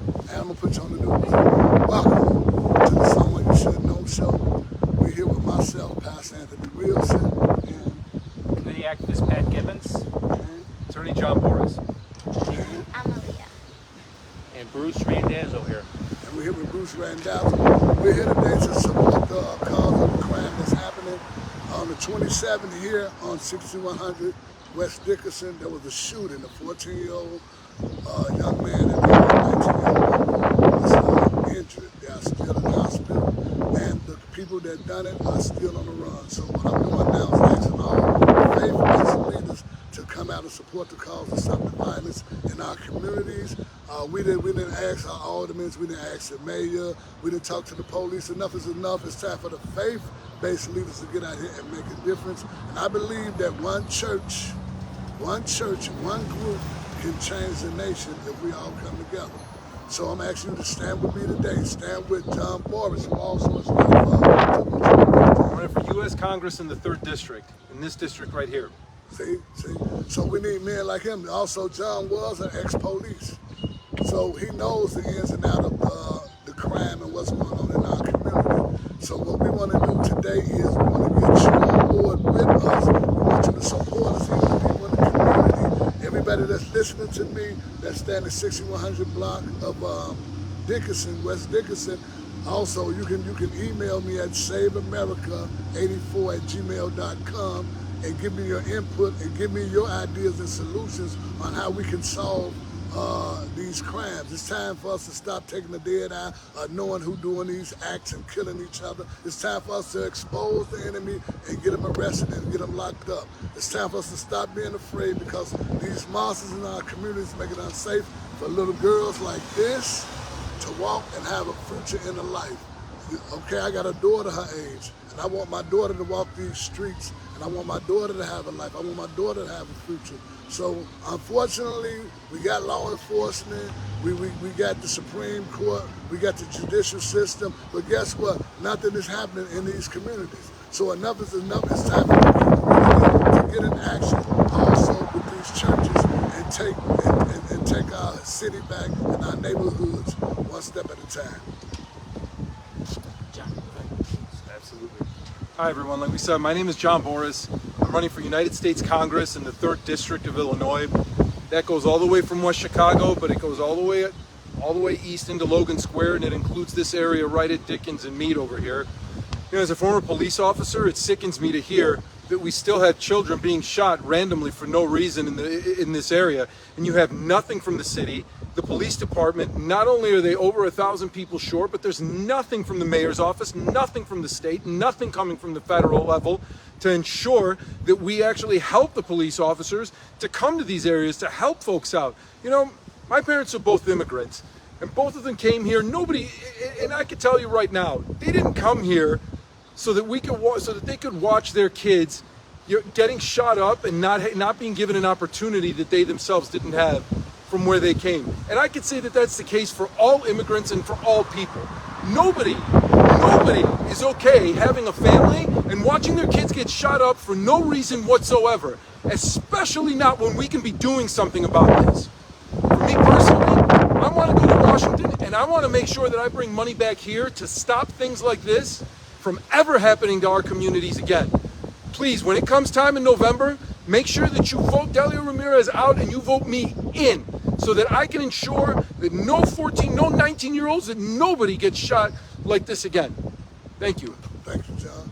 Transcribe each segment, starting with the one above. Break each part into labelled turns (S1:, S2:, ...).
S1: and I'm going to put you on the news. Welcome to the Someone You Should Know show. We're here with myself, Pastor Anthony Wilson, and
S2: community activist Pat Gibbons, attorney John Booras,
S3: and Bruce Randazzo here.
S1: And we're here with Bruce Randazzo. We're here today to support the cause of the crime that's happening on the 27th here on 6100 West Dickens. There was a shooting, a 14-year-old young man and a 19-year-old was injured. They are still in the hospital, and the people that done it are still on the run. So what I'm doing now is asking all faith-based leaders to come out and support the cause of stop the violence in our communities. We didn't ask our aldermen, we didn't ask the mayor, we didn't talk to the police. Enough is enough. It's time for the faith-based leaders to get out here and make a difference. And I believe that one church, one group can change the nation if we all come together. So I'm asking you to stand with me today. Stand with John Booras, who also is
S2: running for U.S. Congress in the 3rd District, in this district right here.
S1: See? So we need men like him. Also, John was an ex-police. So he knows the ins and outs of the crime and what's going on in our community. So what we want to do today is we want to get you on board with us. We want you to support us, even the people in the community. Everybody that's listening to me, that's standing 6100 block of Dickinson, West Dickinson. Also, you can email me at saveamerica84@gmail.com and give me your input and give me your ideas and solutions on how we can solve these crimes. It's time for us to stop taking the dead eye of knowing who doing these acts and killing each other. It's time for us to expose the enemy and get them arrested and get them locked up. It's time for us to stop being afraid, because these monsters in our communities make it unsafe for little girls like this to walk and have a future in a life. Okay, I got a daughter her age, and I want my daughter to walk these streets, and I want my daughter to have a life. I want my daughter to have a future. So unfortunately, we got law enforcement, we got the Supreme Court, we got the judicial system, but guess what? Nothing is happening in these communities. So enough is enough. It's time for the community to get in action also with these churches and take our city back and our neighborhoods one step at a time.
S2: John. Absolutely. Hi everyone, like we said, my name is John Booras. I'm running for United States Congress in the 3rd District of Illinois. That goes all the way from West Chicago, but it goes all the way east into Logan Square, and it includes this area right at Dickens and Meade over here. You know, as a former police officer, it sickens me to hear that we still have children being shot randomly for no reason in this area, and you have nothing from the city. The police department, not only are they over 1,000 people short, but there's nothing from the mayor's office, nothing from the state, nothing coming from the federal level to ensure that we actually help the police officers to come to these areas to help folks out. You know, my parents are both immigrants, and both of them came here. Nobody, and I can tell you right now, they didn't come here so that they could watch their kids getting shot up and not being given an opportunity that they themselves didn't have from where they came. And I could say that that's the case for all immigrants and for all people. Nobody is okay having a family and watching their kids get shot up for no reason whatsoever, especially not when we can be doing something about this. For me personally, I want to go to Washington, and I want to make sure that I bring money back here to stop things like this from ever happening to our communities again. Please, when it comes time in November, make sure that you vote Delio Ramirez out and you vote me in, so that I can ensure that no 19-year-olds, that nobody gets shot like this again. Thank you.
S1: Thank you, John.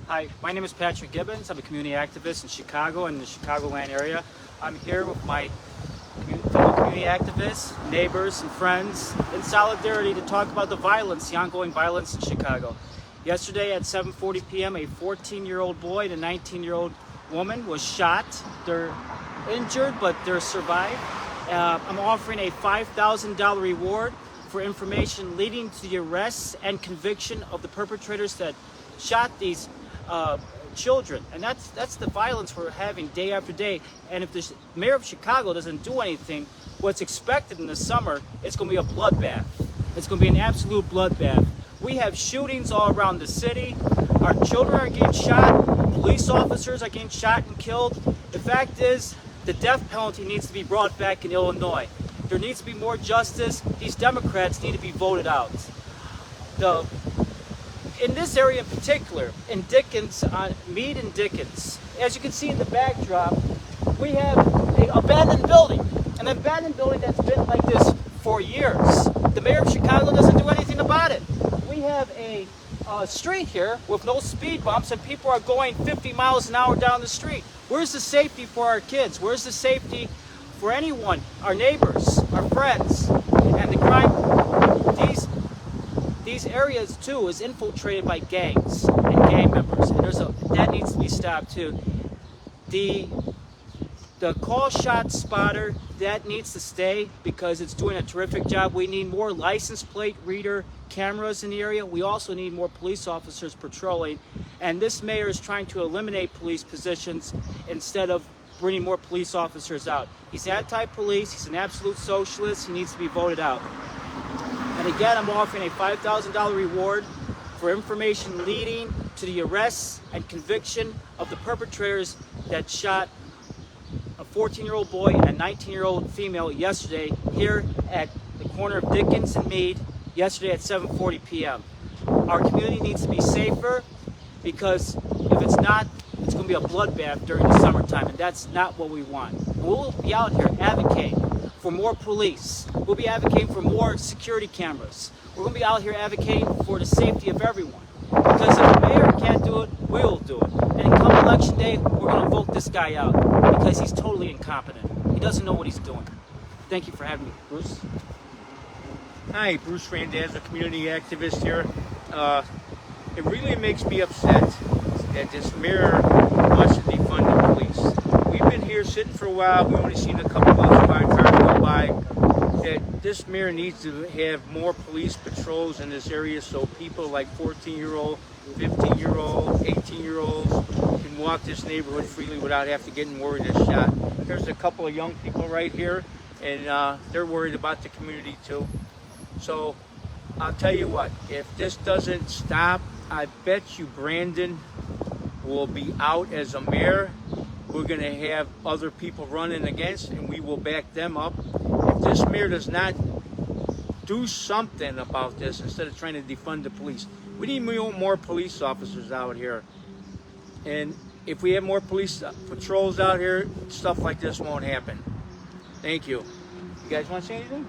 S3: Hi, my name is Patrick Gibbons. I'm a community activist in Chicago and the Chicagoland area. I'm here with my fellow community activists, neighbors, and friends in solidarity to talk about the ongoing violence in Chicago. Yesterday at 7:40 p.m., a 14-year-old boy and a 19-year-old woman was shot. They're injured, but they're survived. I'm offering a $5,000 reward for information leading to the arrest and conviction of the perpetrators that shot these children. And that's the violence we're having day after day. And if the mayor of Chicago doesn't do anything, what's expected in the summer, it's going to be a bloodbath. It's going to be an absolute bloodbath. We have shootings all around the city. Our children are getting shot. Police officers are getting shot and killed. The fact is, the death penalty needs to be brought back in Illinois. There needs to be more justice. These Democrats need to be voted out. In this area in particular, in Dickens, on Meade and Dickens, as you can see in the backdrop, we have an abandoned building. An abandoned building that's been like this for years. The mayor of Chicago doesn't do anything about it. We have a street here with no speed bumps and people are going 50 miles an hour down the street. Where's the safety for our kids? Where's the safety for anyone, our neighbors, our friends? And the crime, these areas too is infiltrated by gangs and gang members, and that needs to be stopped too. The call shot spotter, that needs to stay because it's doing a terrific job. We need more license plate reader cameras in the area. We also need more police officers patrolling. And this mayor is trying to eliminate police positions instead of bringing more police officers out. He's anti-police, he's an absolute socialist, he needs to be voted out. And again, I'm offering a $5,000 reward for information leading to the arrests and conviction of the perpetrators that shot a 14-year-old boy and a 19-year-old female yesterday here at the corner of Dickens and Meade yesterday at 7:40 p.m. Our community needs to be safer because if it's not, it's going to be a bloodbath during the summertime, and that's not what we want. We'll be out here advocating for more police. We'll be advocating for more security cameras. We're going to be out here advocating for the safety of everyone. Because if the mayor can't do it, we will do it. And come election day, we're going to vote this guy out because he's totally incompetent. He doesn't know what he's doing. Thank you for having me, Bruce.
S4: Hi, Bruce Randazzo, community activist here. It really makes me upset that this mayor wants to defund the police. We've been here sitting for a while. We've only seen a couple of cars go by. That this mayor needs to have more police patrols in this area so people like 14-year-old, 15-year-old, 18-year-olds can walk this neighborhood freely without having to getting worried of shot. There's a couple of young people right here, and they're worried about the community too. So I'll tell you what, if this doesn't stop, I bet you Brandon will be out as a mayor. We're going to have other people running against, and we will back them up. If this mayor does not do something about this instead of trying to defund the police, we need more police officers out here. And if we have more police patrols out here, stuff like this won't happen. Thank you. You guys want to say anything?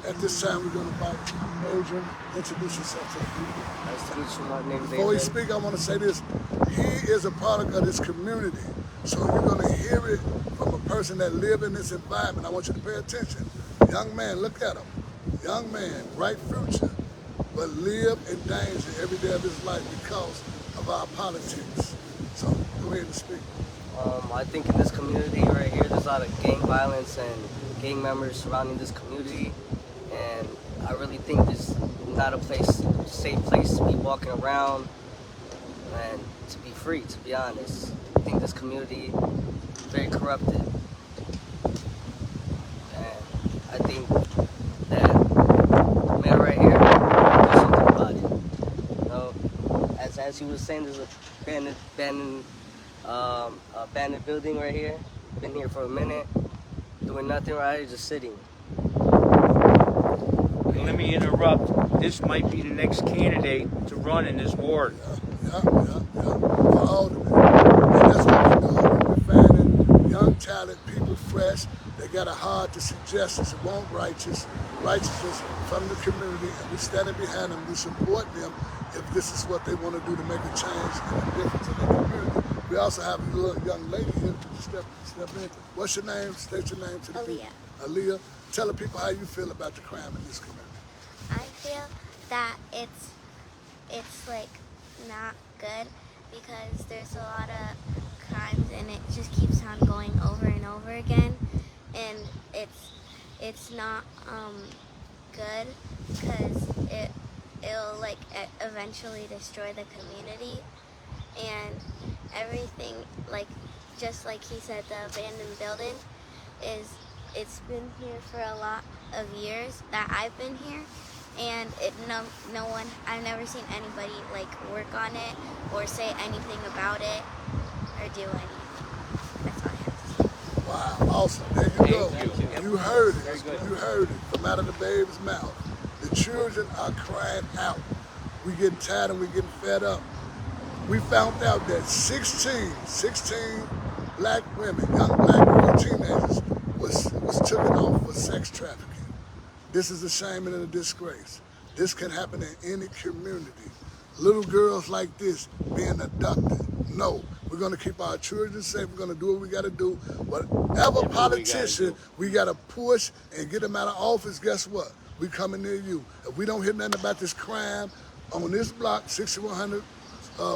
S1: At this time, we're going to invite Adrian. Introduce yourself to the people.
S5: Nice to meet you. My name is
S1: Before we
S5: Adrian.
S1: speak, I want to say this. He is a product of this community. So you're going to hear it from a person that lives in this environment. I want you to pay attention. Young man, look at him. Young man, bright future, but live in danger every day of his life because of our politics. So go ahead and speak.
S5: I think in this community right here, there's a lot of gang violence and gang members surrounding this community. And I really think it's not a safe place to be walking around and to be free, to be honest. I think this community is very corrupted. And I think that the mayor right here can do something about it. You know, as he was saying, there's a abandoned building right here. Been here for a minute, doing nothing right here, just sitting.
S4: Let me interrupt. This might be the next candidate to run in this ward.
S1: Yeah. For alderman. And that's what we're doing. We're finding young, talented people fresh. They got a heart to see justice and want righteousness from the community, and we're standing behind them. We support them if this is what they want to do to make a change and a difference in the community. We also have a little young lady here. Could you step in? What's your name? State your name to the people. Aaliyah. Tell the people how you feel about the crime in this community.
S6: I feel that it's like not good because there's a lot of crimes and it just keeps on going over and over again, and it's not good because it'll like eventually destroy the community and everything. Like just like he said, the abandoned building it's been here for a lot of years that I've been here, and no one, I've never seen anybody like work on it or say anything about it or do anything. That's all I have to say.
S1: Wow, awesome. There you go.
S4: Thank you.
S1: You heard it.
S4: Very good.
S1: You heard it from out of the baby's mouth. The children are crying out. We getting tired and we getting fed up. We found out that 16 black women, young black girl teenagers, was taken off for sex trafficking. This is a shame and a disgrace. This can happen in any community. Little girls like this being abducted. No, we're gonna keep our children safe. We're gonna do what we gotta do. Whatever politician we gotta push and get them out of office, guess what? We coming near you. If we don't hear nothing about this crime on this block, 6100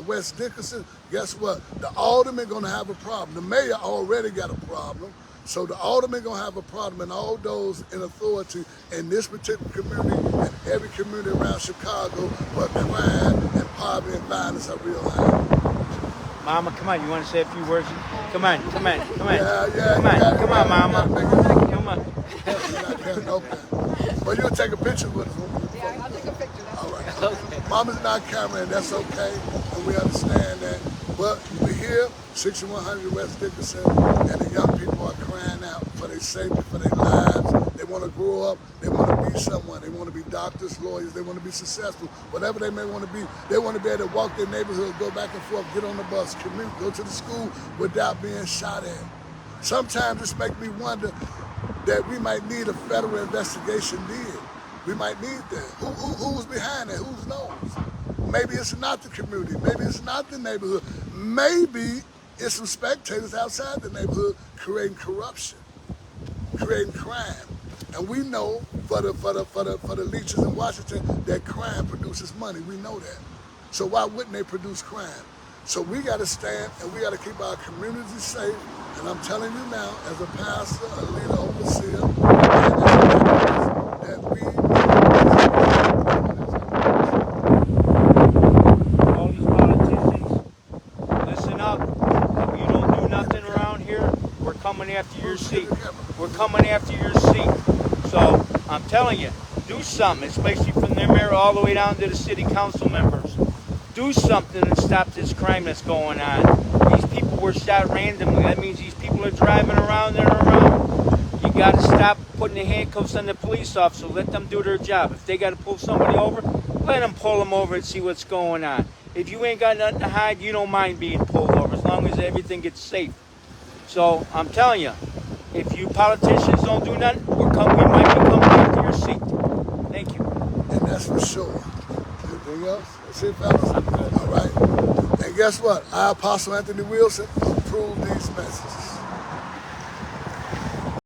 S1: West Dickinson, guess what? The alderman gonna have a problem. The mayor already got a problem. So the alderman gonna have a problem, and all those in authority in this particular community and every community around Chicago where crime and poverty and violence are real high.
S4: Mama, come on, you want to say a few words? Come on.
S1: Yeah,
S4: Come on, Mama. Come on.
S1: Okay. Well, you'll take a picture with us.
S7: Yeah, I'll take a picture.
S1: All right. Okay. Mama's not camera, and that's okay, and we understand that. But we're here, 6100 West Dickinson, and the young people are crying out for their safety, for their lives. They want to grow up. They want to be someone. They want to be doctors, lawyers. They want to be successful. Whatever they may want to be, they want to be able to walk their neighborhood, go back and forth, get on the bus, commute, go to the school without being shot at. Sometimes this makes me wonder that we might need a federal investigation did. We might need that. Who's behind that? Who knows? Maybe it's not the community. Maybe it's not the neighborhood. Maybe it's some spectators outside the neighborhood creating corruption, creating crime. And we know for the leeches in Washington that crime produces money. We know that. So why wouldn't they produce crime? So we got to stand and we got to keep our communities safe. And I'm telling you now, as a pastor, a leader, overseer, that we
S4: All these politicians, listen up. If you don't do nothing around here, we're coming after your seat. We're coming after your seat. So I'm telling you, do something, especially from the mayor all the way down to the city council members. Do something and stop this crime that's going on. These people were shot randomly. That means these people are driving around and around. You got to stop putting the handcuffs on the police officer. Let them do their job. If they got to pull somebody over, let them pull them over and see what's going on. If you ain't got nothing to hide, you don't mind being pulled over as long as everything gets safe. So I'm telling you, if you politicians don't do nothing, we might be coming after your seat. Thank you.
S1: And that's for sure. Anything else? That's it, fellas? All right. And guess what? I, Apostle Anthony Wilson, approve these messages.